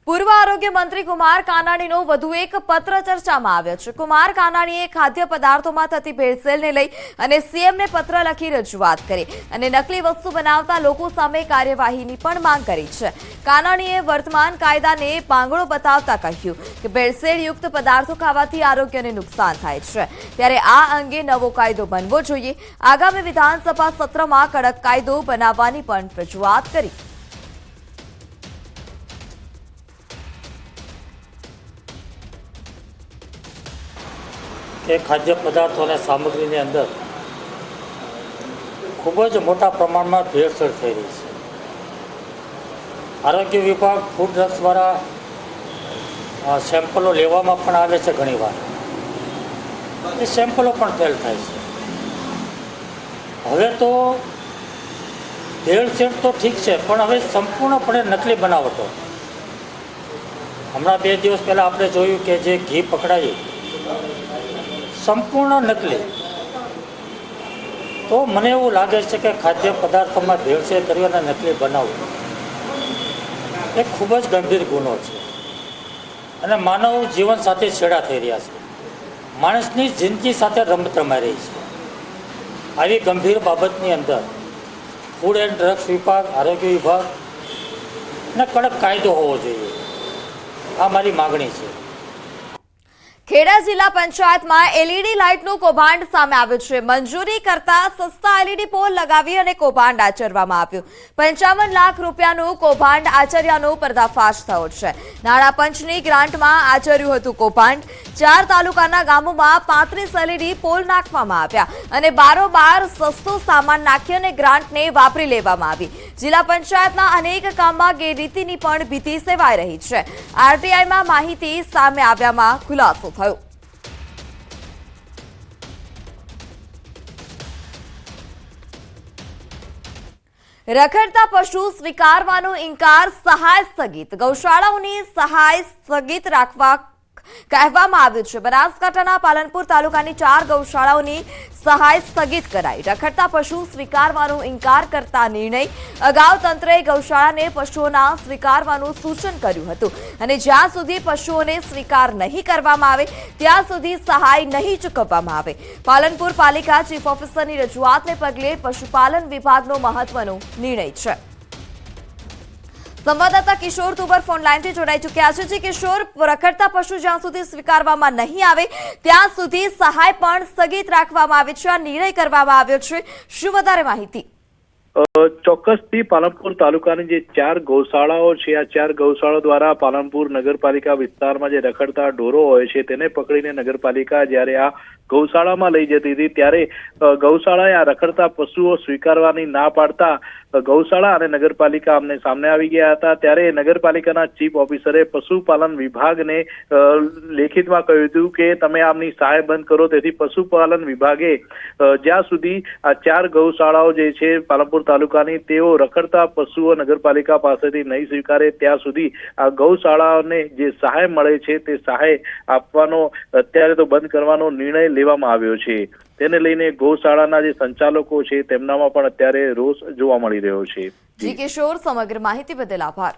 પૂર્વ આરોગ્ય મંત્રી કુમાર કાનાણીનો વધુ એક પત્ર ચર્ચામાં આવ્યો છે। કુમાર કાનાણીએ ખાદ્ય પદાર્થોમાં થતી ભેળસેળને લઈ અને સીએમને પત્ર લખી રજૂઆત કરી અને નકલી વસ્તુ બનાવતા લોકો સામે કાર્યવાહીની પણ માંગ કરી છે। કાનાણીએ વર્તમાન કાયદાને પાંગળો બતાવતા કહ્યું કે ભેળસેળયુક્ત પદાર્થો ખાવાથી આરોગ્યને નુકસાન થાય છે, ત્યારે આ અંગે નવો કાયદો બનવો જોઈએ। આગામી વિધાનસભા સત્રમાં કડક કાયદો બનાવવાની પણ રજૂઆત કરી। કે ખાદ્ય પદાર્થો અને સામગ્રીની અંદર ખૂબ જ મોટા પ્રમાણમાં ભેળસેળ થઈ રહી છે। આરોગ્ય વિભાગ ફૂડ ડ્રગ્સ દ્વારા સેમ્પલો લેવામાં પણ આવે છે, ઘણીવાર એ સેમ્પલો પણ ફેલ થાય છે। હવે તો ભેળસેળ તો ઠીક છે, પણ હવે સંપૂર્ણપણે નકલી બનાવટો। હમણાં 2 દિવસ પહેલાં આપણે જોયું કે જે ઘી પકડાયું સંપૂર્ણ નકલી। તો મને એવું લાગે છે કે ખાદ્ય પદાર્થોમાં ભેળસેળ કરવી અને નકલી બનાવવું એ ખૂબ જ ગંભીર ગુનો છે અને માનવ જીવન સાથે છેડા થઈ રહ્યા છે। માણસની જિંદગી સાથે રમત રમાઈ રહી છે। આવી ગંભીર બાબતની અંદર ફૂડ એન્ડ ડ્રગ્સ વિભાગ, આરોગ્ય વિભાગને કડક કાયદો હોવો જોઈએ, આ મારી માગણી છે। ખેડા જિલ્લા પંચાયતમાં એલઈડી લાઇટનું કૌભાંડ સામે આવ્યું છે। મંજૂરી કરતા સસ્તા એલઈડી પોલ લગાવી અને કૌભાંડ આચરવામાં આવ્યું। 55 લાખ રૂપિયાનું કૌભાંડ આચર્યાનો પર્દાફાશ થયો છે। નાણાં પંચની ગ્રાન્ટમાં આચર્યું હતું કૌભાંડ। 4 તાલુકાના ગામોમાં 35 એલઈડી પોલ નાખવામાં આવ્યા અને બારોબાર સસ્તો સામાન નાખી અને ગ્રાન્ટને વાપરી લેવામાં આવી। જિલ્લા પંચાયતના અનેક કામમાં ગેરરીતિની પણ ભીતિ સેવાઈ રહી છે। આરટીઆઈમાં માહિતી સામે આવ્યામાં ખુલાસો થયો। રખડતા પશુ સ્વીકારવાનો ઇનકાર, સહાય સ્થગિત। ગૌશાળાઓની સહાય સ્થગિત રાખવા કહેવામાં આવ્યું છે। બનાસકાંઠાના પાલનપુર તાલુકાની 4 ગૌશાળાઓની સહાય સ્થગિત કરાઈ। રખડતા પશુ સ્વીકારવાનો ઇનકાર કરતા નિર્ણય। અગાઉ તંત્રએ ગૌશાળાને પશુઓના સ્વીકારવાનું સૂચન કર્યું હતું અને જ્યાં સુધી પશુઓને સ્વીકાર નહીં કરવામાં આવે ત્યાં સુધી સહાય નહીં ચૂકવવામાં આવે। પાલનપુર પાલિકા ચીફ ઓફિસરની રજૂઆતને પગલે પશુપાલન વિભાગનો મહત્વનો નિર્ણય છે। સંવાદદાતા કિશોર તુબર ફોન લાઈનથી જોડાઈ ચૂક્યા છે। કિશોર, રખડતા પશુ જ્યાં સુધી સ્વીકારવામાં નહીં આવે ત્યાં સુધી સહાય પણ સ્થગિત રાખવામાં આવે છે, આ નિર્ણય કરવામાં આવ્યો છે, શું વધારે માહિતી? ચોક્કસથી પાલનપુર તાલુકાની જે 4 ગૌશાળાઓ છે, આ 4 ગૌશાળાઓ દ્વારા પાલનપુર નગરપાલિકા વિસ્તારમાં જે રખડતા ઢોરો હોય છે તેને પકડીને નગરપાલિકા જ્યારે આ ગૌશાળામાં લઈ જતી હતી ત્યારે ગૌશાળાએ આ રખડતા પશુઓ સ્વીકારવાની ના પાડતા ગૌશાળા અને નગરપાલિકા આમને સામને આવી ગયા હતા। ત્યારે નગરપાલિકાના ચીફ ઓફિસરે પશુપાલન વિભાગને લેખિતમાં કહ્યું હતું કે તમે આમની સહાય બંધ કરો। તેથી પશુપાલન વિભાગે જ્યાં સુધી આ 4 ગૌશાળાઓ જે છે પાલનપુર તાલુકાની તેઓ રખડતા પશુઓ નગરપાલિકા પાસેથી નહીં સ્વીકારે ત્યાં સુધી આ ગૌશાળાઓને જે સહાય મળે છે તે સહાય આપવાનો અત્યારે તો બંધ કરવાનો નિર્ણય લેવામાં આવ્યો છે। તેને લઈને ગૌશાળાના જે સંચાલકો છે તેમનામાં પણ અત્યારે રોષ જોવા મળી રહ્યો છે। જી કિશોર, સમગ્ર માહિતી બદલ આભાર।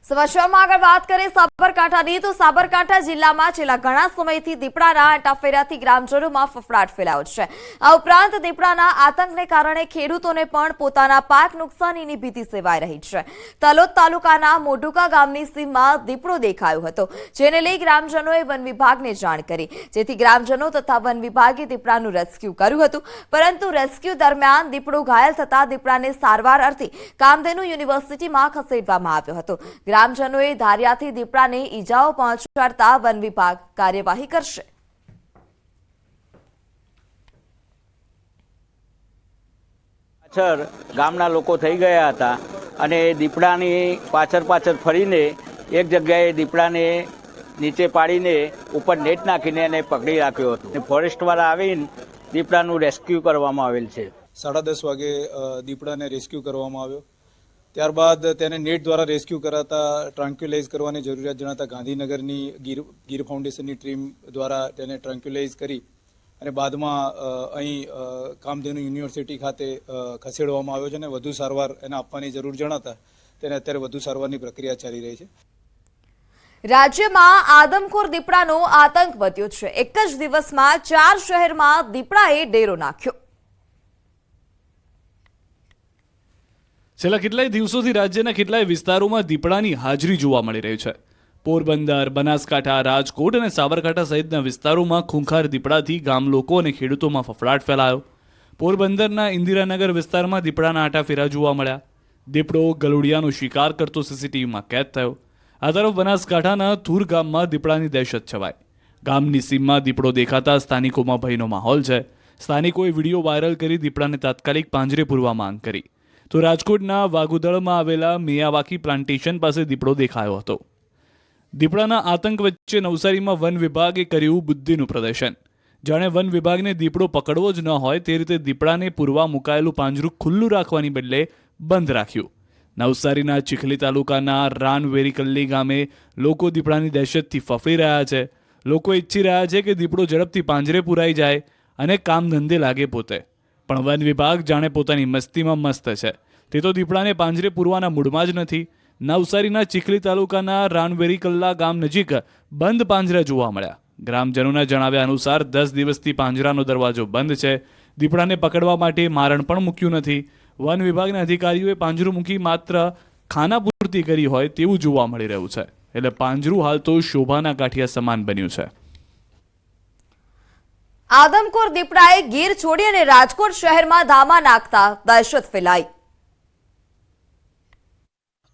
સમાચારમાં આગળ વાત કરીએ સાબરકાંઠાની, તો સાબરકાંઠા જિલ્લામાં છેલ્લા ઘણા સમયથી દીપડાના આંટાફેરાથી ગ્રામજનોમાં ફફડાટ ફેલાયો છે। આ ઉપરાંત દીપડાના આતંકને કારણે ખેડૂતોને પણ પોતાના પાક નુકસાનીની ભીતિ સેવાઈ રહી છે। તલોદ તાલુકાના મોઢુકા ગામની સીમમાં દીપડો દેખાયો હતો, જેને લઈ ગ્રામજનોએ વન વિભાગને જાણ કરી, જેથી ગ્રામજનો તથા વન વિભાગે દીપડાનું રેસ્ક્યુ કર્યું હતું, પરંતુ રેસ્ક્યુ દરમિયાન દીપડો ઘાયલ થતા દીપડાને સારવાર અર્થે કામધેનુ યુનિવર્સિટીમાં ખસેડવામાં આવ્યો હતો। ગ્રામજનોએ ધારિયાથી દીપડાને ઈજાઓ પહોંચાડતા વન વિભાગ કાર્યવાહી કરશે। પાછળ ગામના લોકો થઈ ગયા હતા અને દીપડાની પાછળ ફરીને એક જગ્યાએ દીપડાને નીચે પાડીને ઉપર નેટ નાખીને એને પકડી રાખ્યો હતો। ફોરેસ્ટવાળા આવીને દીપડાનું રેસ્ક્યુ કરવામાં આવેલ છે। 10:30 વાગે દીપડાને રેસ્ક્યુ કરવામાં આવ્યો। ત્યારબાદ તેને નેટ દ્વારા રેસ્ક્યુ કરાતા ટ્રાન્ક્યુલાઇઝ કરવાની જરૂરિયાત જણાતા ગાંધીનગરની ગીર ફાઉન્ડેશનની ટીમ દ્વારા તેને ટ્રાન્ક્યુલાઇઝ કરી અને બાદમાં અહીં કામધેનુ યુનિવર્સિટી ખાતે ખસેડવામાં આવ્યો છે અને વધુ સારવાર એને આપવાની જરૂર જણાતા તેને અત્યારે વધુ સારવારની પ્રક્રિયા ચાલી રહી છે. રાજ્યમાં આદમખોર દીપડાનો આતંક વધ્યો છે. એક જ દિવસમાં 4 શહેરમાં દીપડાએ ડેરો નાખ્યો. છેલ્લા કેટલાય દિવસોથી રાજ્યના કેટલાય વિસ્તારોમાં દીપડાની હાજરી જોવા મળી રહી છે. પોરબંદર, બનાસકાંઠા, રાજકોટ અને સાબરકાંઠા સહિતના વિસ્તારોમાં ખૂંખાર દીપડાથી ગામ લોકો અને ખેડૂતોમાં ફફડાટ ફેલાયો. પોરબંદરના ઇન્દિરાનગર વિસ્તારમાં દીપડાના આટાફેરા જોવા મળ્યા. દીપડો ગલુડિયાનો શિકાર કરતો સીસીટીવીમાં કેદ થયો. આ તરફ બનાસકાંઠાના થુર ગામમાં દીપડાની દહેશત છવાઈ. ગામની સીમમાં દીપડો દેખાતા સ્થાનિકોમાં ભયનો માહોલ છે. સ્થાનિકોએ વિડીયો વાયરલ કરી દીપડાને તાત્કાલિક પાંજરે પૂરવા માંગ કરી. તો રાજકોટના વાગુદળમાં આવેલા મિયાવાકી પ્લાન્ટેશન પાસે દીપડો દેખાયો હતો. દીપડાના આતંક વચ્ચે નવસારીમાં વન વિભાગે કર્યું બુદ્ધિનું પ્રદર્શન. જાણે વન વિભાગને દીપડો પકડવો જ ન હોય તે રીતે દીપડાને પૂરવા મુકાયેલું પાંજરું ખુલ્લું રાખવાની બદલે બંધ રાખ્યું. નવસારીના ચીખલી તાલુકાના રાનવેરીકલ્લી ગામે લોકો દીપડાની દહેશતથી ફફડી રહ્યા છે. લોકો ઈચ્છી રહ્યા છે કે દીપડો ઝડપથી પાંજરે પુરાઈ જાય અને કામ ધંધે લાગે પોતે. પણ વન વિભાગ જાણે પોતાની મસ્તીમાં મસ્ત છે. તે તો દીપડાને પાંજરે પૂરવાના મૂડમાં જ નથી. નવસારીના ચીખલી તાલુકાના રાનવેરીકલ્લા ગામ નજીક બંધ પાંજરા જોવા મળ્યા. ગ્રામજનોના જણાવ્યા અનુસાર 10 દિવસથી પાંજરાનો દરવાજો બંધ છે. દીપડાને પકડવા માટે મારણ પણ મૂક્યું નથી. વન વિભાગના અધિકારીઓએ પાંજરું મૂકી માત્ર ખાનાપૂર્તિ કરી હોય તેવું જોવા મળી રહ્યું છે. એટલે પાંજરું હાલ તો શોભાના ગાંઠિયા સમાન બન્યું છે. આદમખોર દીપડાએ ગીર છોડી અને રાજકોટ શહેરમાં ધામા નાખતા દહેશત ફેલાઈ.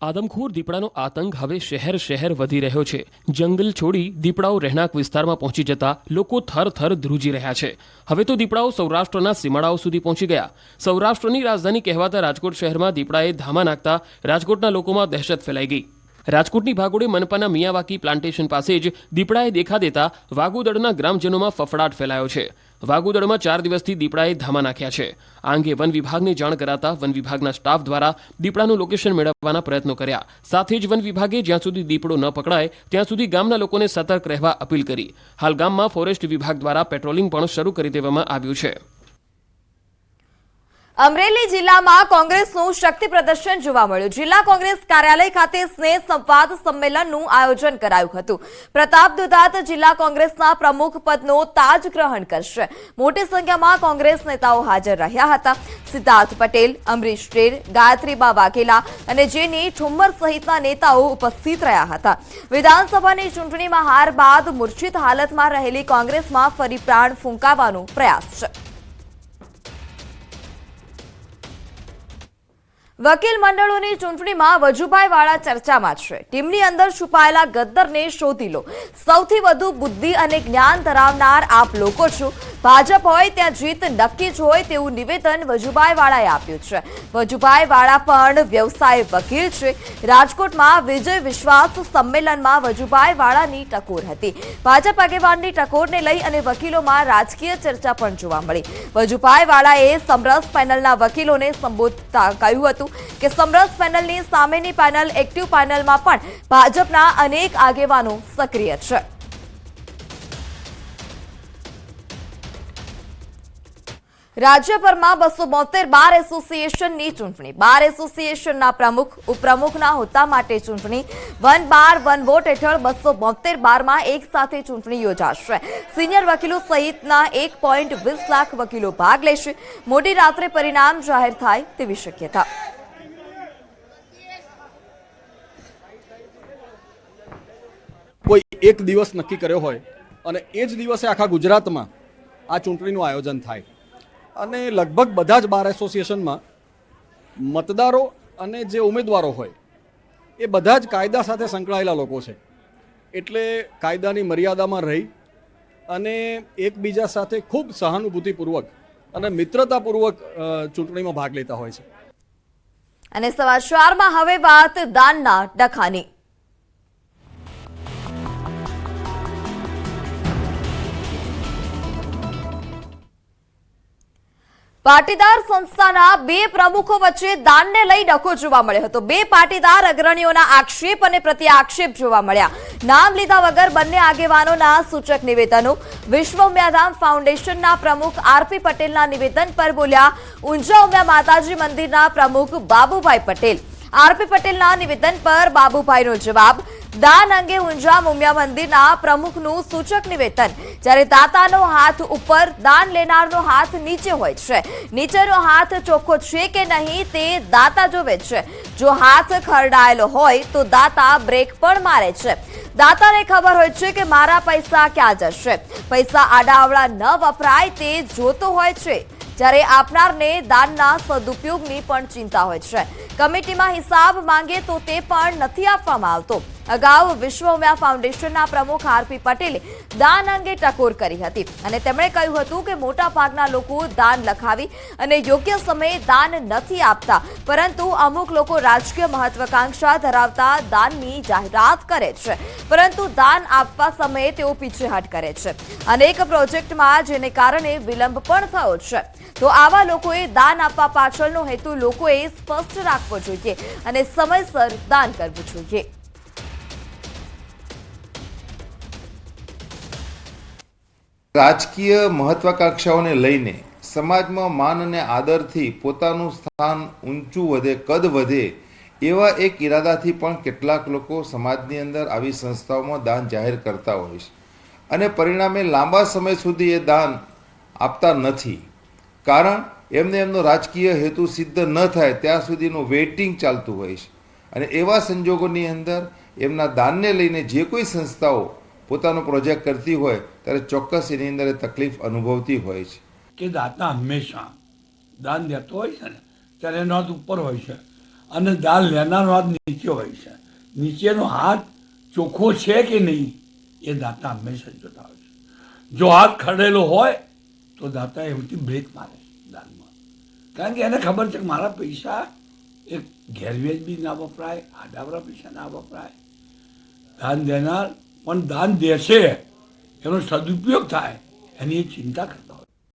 આદમખોર દીપડાનો આતંક હવે શહેર વધી રહ્યો છે. જંગલ છોડી દીપડાઓ રહેણાંક વિસ્તારમાં પહોંચી જતા લોકો થર ધ્રુજી રહ્યા છે. હવે તો દીપડાઓ સૌરાષ્ટ્રના સીમાડાઓ સુધી પહોંચી ગયા. સૌરાષ્ટ્રની રાજધાની કહેવાતા રાજકોટ શહેરમાં દીપડાએ ધામા નાખતા રાજકોટના લોકોમાં દહેશત ફેલાઈ ગઈ. રાજકોટની ભાગોળે મનપાના મિયાવાકી પ્લાન્ટેશન પાસે જ દીપડાએ દેખા દેતા વાગુદળના ગ્રામજનોમાં ફફડાટ ફેલાયો છે. વાગુદળમાં 4 દિવસથી દીપડાએ ધામા નાખ્યા છે. આ અંગે વન વિભાગને જાણ કરાતા વન વિભાગના સ્ટાફ દ્વારા દીપડાનું લોકેશન મેળવવાના પ્રયત્નો કર્યા. સાથે જ વન વિભાગે જ્યાં સુધી દીપડો ન પકડાય ત્યાં સુધી ગામના લોકોને સતર્ક રહેવા અપીલ કરી. હાલ ગામમાં ફોરેસ્ટ વિભાગ દ્વારા પેટ્રોલિંગ પણ શરૂ કરી દેવામાં આવ્યું છે. અમરેલી જિલ્લામાં કોંગ્રેસનું શક્તિ પ્રદર્શન જોવા મળ્યું. જિલ્લા કોંગ્રેસ કાર્યાલય ખાતે સ્નેહ સંવાદ સંમેલનનું આયોજન કરાયું હતું. પ્રતાપ દુધાત જિલ્લા કોંગ્રેસના પ્રમુખ પદનો તાજ ગ્રહણ કરશે. મોટી સંખ્યામાં કોંગ્રેસ નેતાઓ હાજર રહ્યા હતા. સિદ્ધાર્થ પટેલ, અમરીશ ડેર, ગાયત્રીબા વાઘેલા અને જેની ઠુમ્મર સહિતના નેતાઓ ઉપસ્થિત રહ્યા હતા. વિધાનસભાની ચૂંટણીમાં હાર બાદ મૂર્છિત હાલતમાં રહેલી કોંગ્રેસમાં ફરી પ્રાણ ફૂંકાવવાનો પ્રયાસ છે. વકીલ મંડળોની ચૂંટણીમાં વજુભાઈ વાળા ચર્ચામાં છે. ટીમની અંદર છુપાયેલા ગદ્દરને શોધી લો. સૌથી વધુ બુદ્ધિ અને જ્ઞાન ધરાવનાર આપ લોકો છો. ભાજપ હોય ત્યાં જીત નક્કી જ હોય તેવું નિવેદન વજુભાઈ વાળાએ આપ્યું છે. વજુભાઈ વાળા પણ વ્યવસાય વકીલ છે. રાજકોટમાં વિજય વિશ્વાસ સંમેલનમાં વજુભાઈ વાળાની ટકોર હતી. ભાજપ આગેવાનની ટકોરને લઈ અને વકીલોમાં રાજકીય ચર્ચા પણ જોવા મળી. વજુભાઈ વાળાએ સમરસ પેનલના વકીલોને સંબોધતા કહ્યું હતું કે સમરસ પેનલની સામેની પેનલ એક્ટિવ પેનલમાં પણ ભાજપના અનેક આગેવાનો સક્રિય છે. રાજ્યભરમાં 272 બાર એસોસિએશનની ચૂંટણી. બાર એસોસિએશનના પ્રમુખ, ઉપપ્રમુખના હોદ્દા માટે ચૂંટણી. વન બાર વન વોટ હેઠળ 272 બારમાં એક સાથે ચૂંટણી યોજાશે. સિનિયર વકીલો સહિતના 1.20 લાખ વકીલો ભાગ લેશે. મોડી રાત્રે પરિણામ જાહેર થાય તેવી શક્યતા. કોઈ એક દિવસ નક્કી કર્યો હોય અને એ જ દિવસે આખા ગુજરાતમાં આ ચૂંટણીનું આયોજન થાય અને લગભગ બધા જ બાર એસોસિએશનમાં મતદારો અને જે ઉમેદવારો હોય એ બધા જ કાયદા સાથે સંકળાયેલા લોકો છે. એટલે કાયદાની મર્યાદામાં રહી અને એકબીજા સાથે ખૂબ સહાનુભૂતિપૂર્વક અને મિત્રતાપૂર્વક ચૂંટણીમાં ભાગ લેતા હોય છે. અને સમાચારમાં હવે વાત દાનના ડખાની. પાટીદાર સંસ્થાના 2 પ્રમુખો વચ્ચે દાનને લઈ ડખો જોવા મળ્યો હતો. 2 પાટીદાર અગ્રણીઓના આક્ષેપ અને પ્રત્યાક્ષેપ જોવા મળ્યા. નામ લીધા વગર બંને આગેવાનોના સૂચક નિવેદનો. વિશ્વ ઉમિયાધામ ફાઉન્ડેશનના પ્રમુખ આરપી પટેલના નિવેદન પર બોલ્યા ઊંઝા ઉમિયા માતાજી મંદિરના પ્રમુખ બાબુભાઈ પટેલ. આરપી પટેલના નિવેદન પર બાબુભાઈનો જવાબ. દાન અંગે ઊંઝા ઉમિયા મંદિરના પ્રમુખનું સૂચક નિવેદન. જ્યારે દાતાનો હાથ ઉપર, દાન લેનારનો હાથ નીચે હોય છે. નીચેનો હાથ ચોખ્ખો છે કે નહીં તે દાતા જોવે છે. જો હાથ ખરડાયેલો હોય તો દાતા બ્રેક પણ મારે છે. દાતાને ખબર હોય છે કે મારા પૈસા ક્યાં જશે. પૈસા આડાઅવળા ન વપરાય તે જોતો હોય છે. જ્યારે આપનારને દાનના સદુપયોગની પણ ચિંતા હોય છે. કમિટીમાં હિસાબ માંગે તો તે પણ નથી આપવામાં આવતો. અગાઉ વિશ્વ ઉમિયા ફાઉન્ડેશનના પ્રમુખ આરપી પટેલે દાન અંગે ટકોર કરી હતી અને તેમણે કહ્યું હતું કે મોટા ભાગના લોકો દાન લખાવી અને યોગ્ય સમયે દાન નથી આપતા, પરંતુ અમુક લોકો રાજકીય મહત્વાકાંક્ષા ધરાવતા દાનની જાહેરાત કરે છે, પરંતુ દાન આપવા સમયે તેઓ પીછેહટ કરે છે. અનેક પ્રોજેક્ટમાં જેને કારણે વિલંબ પણ થયો છે. તો આવા લોકોએ દાન આપવા પાછળનો હેતુ લોકોએ સ્પષ્ટ રાખવો જોઈએ અને સમયસર દાન કરવું જોઈએ. રાજકીય મહત્વાકાંક્ષાઓને લઈને સમાજમાં માન અને આદરથી પોતાનું સ્થાન ઊંચું વધે, કદ વધે, એવા એક ઈરાદાથી પણ કેટલાક લોકો સમાજની અંદર આવી સંસ્થાઓમાં દાન જાહેર કરતા હોય છે અને પરિણામે લાંબા સમય સુધી એ દાન આપતા નથી. કારણ એમને એમનો રાજકીય હેતુ સિદ્ધ ન થાય ત્યાં સુધીનું વેઇટિંગ ચાલતું હોય છે અને એવા સંજોગોની અંદર એમના દાનને લઈને જે કોઈ સંસ્થાઓ પોતાનો પ્રોજેક્ટ કરતી હોય ત્યારે ચોક્કસ એની અંદર તકલીફ અનુભવતી હોય છે. કે દાતા હંમેશા દાન દેતો હોય છે ને ત્યારે એનો હાથ ઉપર હોય છે અને દાન લેનારનો હાથ નીચે હોય છે. નીચેનો હાથ ચોખ્ખો છે કે નહીં એ દાતા હંમેશા જોતા હોય છે. જો હાથ ખરડેલો હોય તો દાતા એમથી બ્રેક મારે દાનમાં, કારણ કે એને ખબર છે કે મારા પૈસા એ ગેરવેજ બી ના વપરાય, આડાવરા પૈસા ના વપરાય. દાન દેનાર પણ દાન દેશે એનો સદુપયોગ થાય એની એ ચિંતા કરતા હોય.